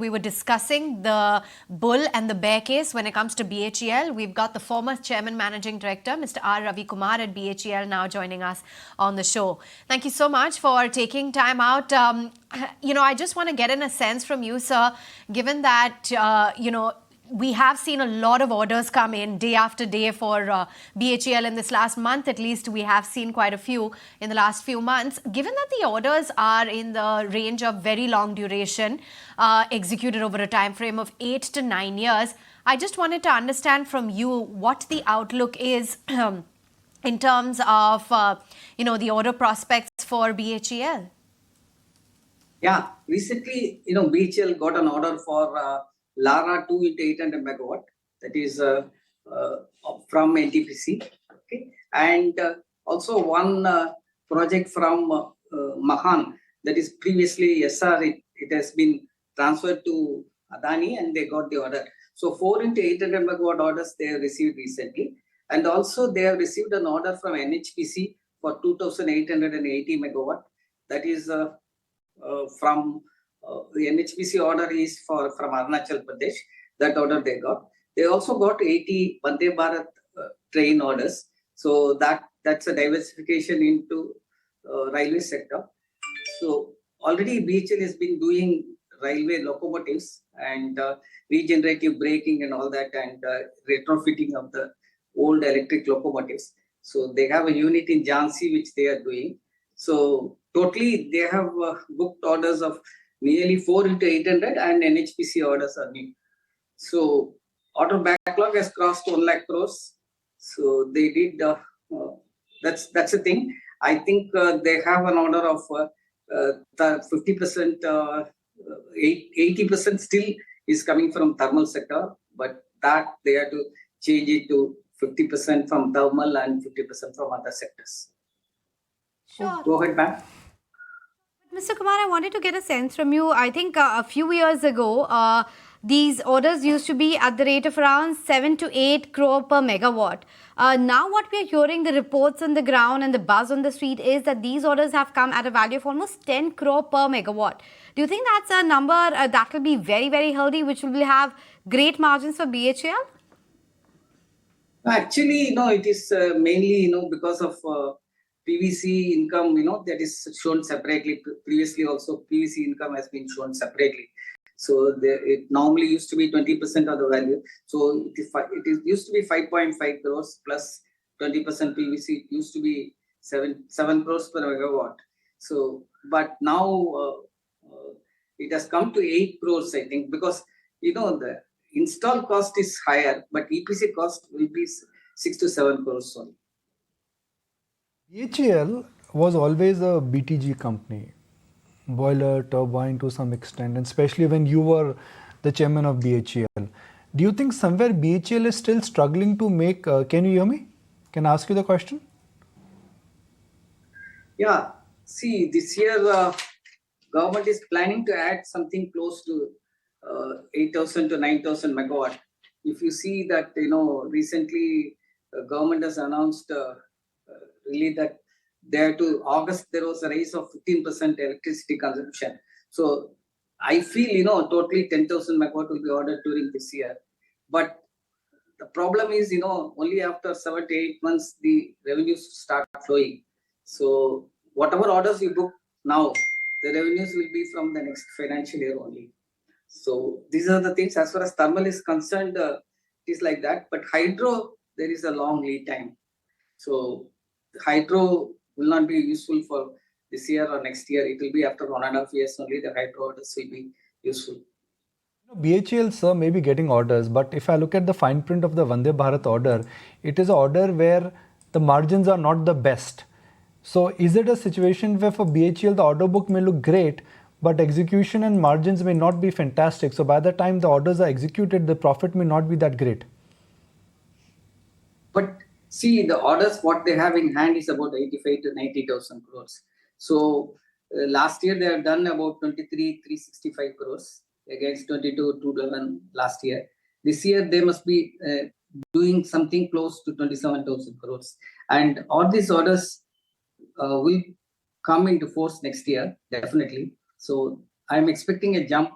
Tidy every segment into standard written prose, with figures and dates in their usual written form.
We were discussing the bull and the bear case when it comes to BHEL. We've got the former chairman managing director, Mr. R. Ravi Kumar at BHEL, now joining us on the show. Thank you so much for taking time out. I just want to get in a sense from you, sir, given that, we have seen a lot of orders come in day after day for BHEL in this last month. At least we have seen quite a few in the last few months. Given that the orders are in the range of very long duration, executed over a time frame of 8 to 9 years, I just wanted to understand from you what the outlook is in terms of, the order prospects for BHEL. Yeah, recently, BHEL got an order for Lara 2 into 800 megawatt, that is from NTPC. Okay, and also one project from Mahan, that is previously SR. It has been transferred to Adani, and they got the order. So 4 into 800 megawatt orders they have received recently, and also they have received an order from NHPC for 2,880 megawatt. That is from the NHPC order is from Arunachal Pradesh. That order they got. They also got 80 Vande Bharat train orders. So that's a diversification into railway sector. So already BHEL has been doing railway locomotives and regenerative braking and all that, and retrofitting of the old electric locomotives. So they have a unit in Jhansi which they are doing. So totally they have booked orders of nearly 4 into 800, and NHPC orders are new. So order backlog has crossed 1 lakh crores. So they did, that's the thing. I think they have an order of 50%, 80% still is coming from thermal sector, but that they have to change it to 50% from thermal and 50% from other sectors. Sure. Go ahead, ma'am. Mr. Kumar, I wanted to get a sense from you. I think a few years ago, these orders used to be at the rate of around 7 to 8 crore per megawatt. Now what we are hearing, the reports on the ground and the buzz on the street is that these orders have come at a value of almost 10 crore per megawatt. Do you think that's a number that will be very, very healthy, which will have great margins for BHEL? Actually, it is mainly, because of PVC income, that is shown separately. Previously also PVC income has been shown separately. So it normally used to be 20% of the value. So it used to be 5.5 crores plus 20% PVC. It used to be 7 crores per megawatt. So, but now it has come to 8 crores, I think, because, the install cost is higher, but EPC cost will be 6 to 7 crores only. BHEL was always a BTG company, boiler, turbine to some extent, and especially when you were the chairman of BHEL. Do you think somewhere BHEL is still struggling to make, can you hear me? Can I ask you the question? Yeah, see, this year government is planning to add something close to 8,000 to 9,000 megawatt. If you see that, recently government has announced really that there to August, there was a rise of 15% electricity consumption. So I feel, totally 10,000 megawatt will be ordered during this year. But the problem is, only after 7 to 8 months, the revenues start flowing. So whatever orders you book now, the revenues will be from the next financial year only. So these are the things. As far as thermal is concerned, it is like that. But hydro, there is a long lead time. So hydro will not be useful for this year or next year. It will be after 1.5 years only the hydro orders will be useful. BHEL, sir, may be getting orders, but if I look at the fine print of the Vande Bharat order, it is an order where the margins are not the best. So is it a situation where for BHEL the order book may look great, but execution and margins may not be fantastic? So by the time the orders are executed, the profit may not be that great. But see, the orders, what they have in hand is about 85 to 90,000 crores. So last year they have done about 23,365 crores against 22,211 last year. This year they must be doing something close to 27,000 crores. And all these orders will come into force next year, definitely. So I'm expecting a jump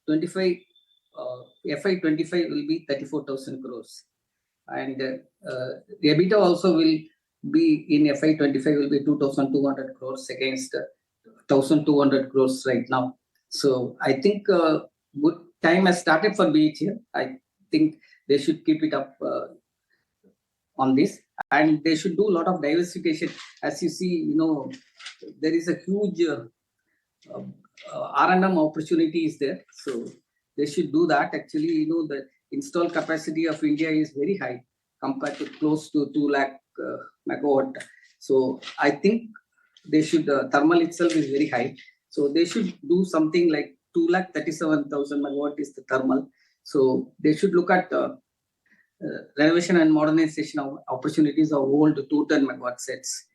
25, FY25 will be 34,000 crores. And the EBITDA also will be in FY25 will be 2,200 crores against 1,200 crores right now. So I think good time has started for BHEL. I think they should keep it up on this, and they should do a lot of diversification. As you see, there is a huge R&M opportunity is there. So they should do that. Actually, the install capacity of India is very high compared to close to 2 lakh megawatt. So I think they should, thermal itself is very high. So they should do something like 2,37,000 megawatt is the thermal. So they should look at renovation and modernization of opportunities of old 210 megawatt sets.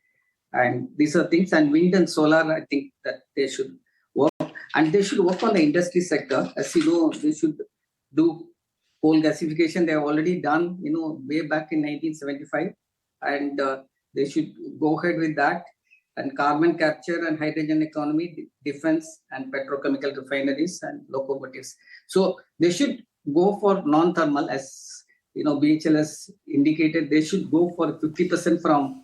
And these are things, and wind and solar, I think that they should work. And they should work on the industry sector. As you know, they should do coal gasification. They have already done, way back in 1975. And they should go ahead with that. And carbon capture and hydrogen economy, defense and petrochemical refineries and locomotives. So they should go for non-thermal, as BHEL has indicated. They should go for 50% from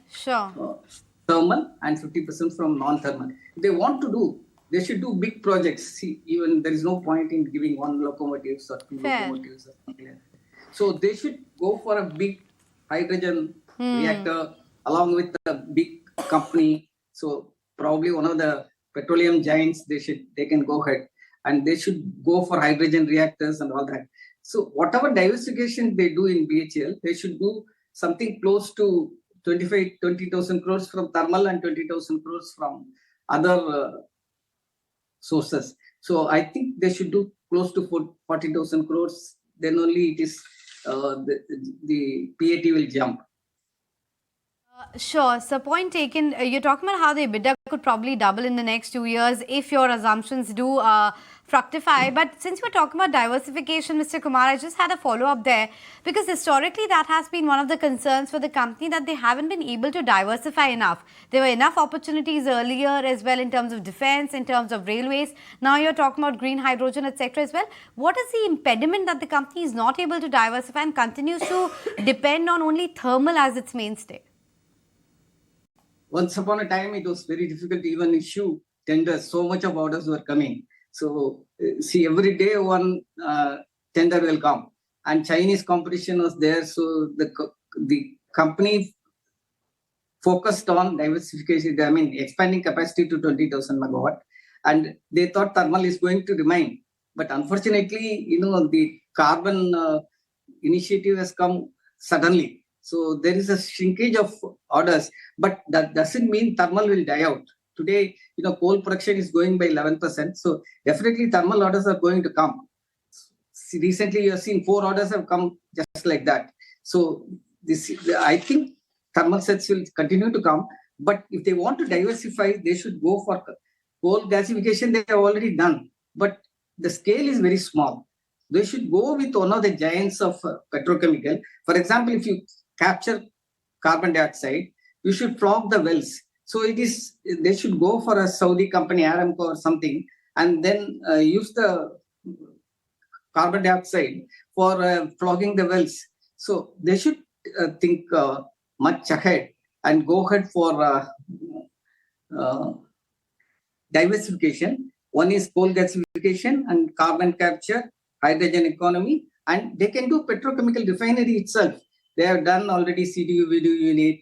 thermal and 50% from non-thermal. If they want to do, they should do big projects. See, even there is no point in giving one locomotives or two locomotives or something like that. So they should go for a big hydrogen reactor along with a big company. So probably one of the petroleum giants, they can go ahead, and they should go for hydrogen reactors and all that. So whatever diversification they do in BHEL, they should do something close to 20,000 crores from thermal and 20,000 crores from other sources. So I think they should do close to 40,000 crores. Then only it is the PAT will jump. Sure. So point taken. You're talking about how the EBITDA could probably double in the next 2 years if your assumptions do fructify. But since we're talking about diversification, Mr. Kumar, I just had a follow-up there, because historically that has been one of the concerns for the company, that they haven't been able to diversify enough. There were enough opportunities earlier as well in terms of defense, in terms of railways. Now you're talking about green hydrogen, etc. as well. What is the impediment that the company is not able to diversify and continues to depend on only thermal as its mainstay? Once upon a time, it was very difficult to even issue tenders. So much of orders were coming. So see, every day one tender will come, and Chinese competition was there. So the company focused on diversification. I mean, expanding capacity to 20,000 megawatt, and they thought thermal is going to remain. But unfortunately, the carbon initiative has come suddenly. So there is a shrinkage of orders, but that doesn't mean thermal will die out. Today, coal production is going by 11%. So definitely thermal orders are going to come. Recently, you have seen 4 orders have come just like that. So I think thermal sets will continue to come. But if they want to diversify, they should go for coal gasification. They have already done, but the scale is very small. They should go with one of the giants of petrochemical. For example, if you capture carbon dioxide, you should flog the wells. So they should go for a Saudi company, Aramco or something, and then use the carbon dioxide for flogging the wells. So they should think much ahead and go ahead for diversification. One is coal gasification and carbon capture, hydrogen economy, and they can do petrochemical refinery itself. They have done already CDU, VDU unit,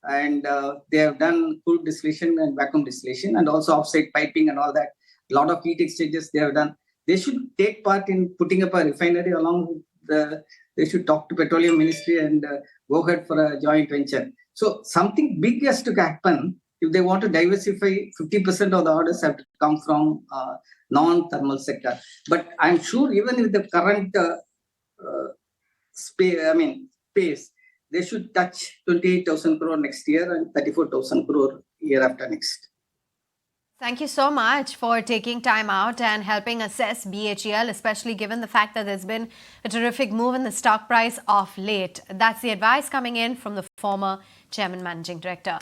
and they have done crude distillation and vacuum distillation, and also offsite piping and all that. A lot of heat exchanges they have done. They should take part in putting up a refinery along with they should talk to Petroleum Ministry and go ahead for a joint venture. So something big has to happen if they want to diversify. 50% of the orders have to come from non-thermal sector. But I'm sure even with the current space, they should touch 28,000 crore next year and 34,000 crore year after next. Thank you so much for taking time out and helping assess BHEL, especially given the fact that there's been a terrific move in the stock price of late. That's the advice coming in from the former Chairman Managing Director.